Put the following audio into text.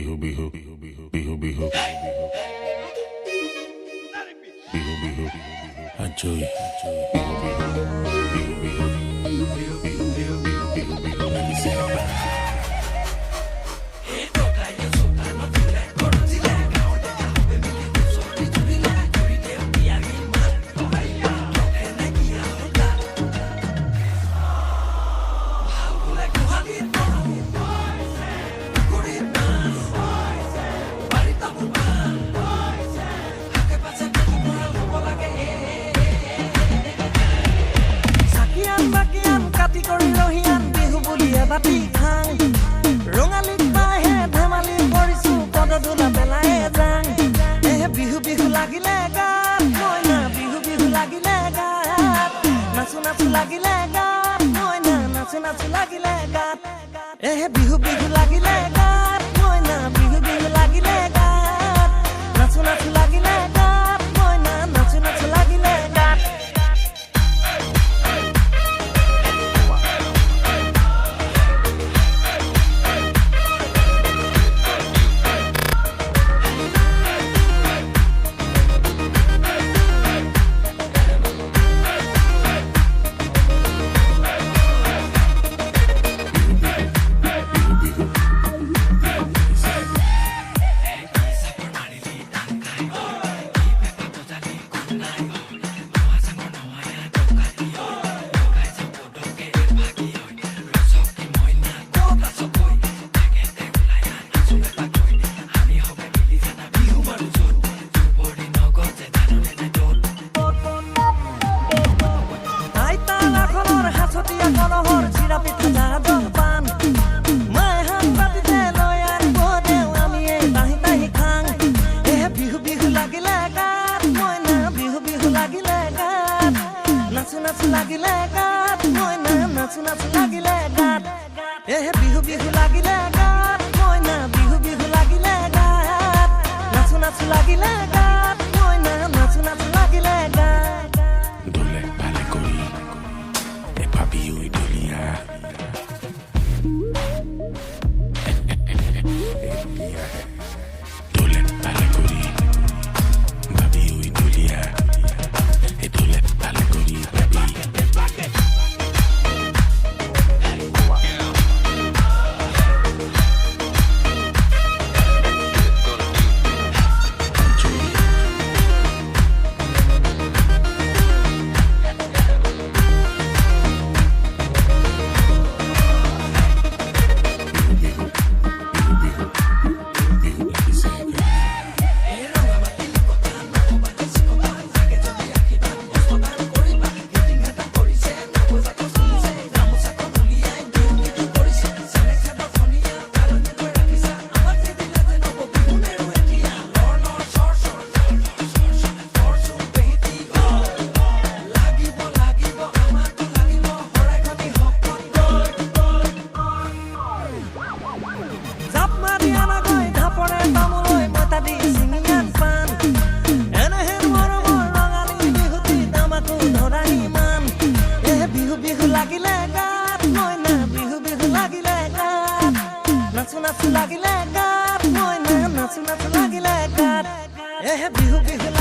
bihu bihu bihu bihu bihu bihu bihu bihu ajoy bihu bihu bihu bihu bihu bihu bihu bihu bihu বাতি খাং ৰঙালী পাহে ধেমালি কৰিছো পদদুলা বেলায়ে যাং বিহু বিহু লাগিলে গাত মইনা বিহু বিহু লাগিলে গাত নাচো নাচো লাগিলে গাত মইনা নাচো নাচো লাগিলে গাত বিহু বিহু লাগিলে গাত মইনা বিহু বিহু লাগিলে গাত নাচো নাচো লাগিলে গাত মইনা নাচো নাচো লাগিলে গাত বিহু বিহু লাগিলে গাত মইনা বিহু বিহু লাগিলে গাত নাচো নাচো লাগিলে গাত মইনা নাচো নাচো লাগিলে গাত dole vale cori e papio y dolia dole vale cori papio y dolia e dole vale cori papi নাচো নাচো লাগিলে গাত মইনা নাচো নাচো লাগিলে গাত বিহু বিহু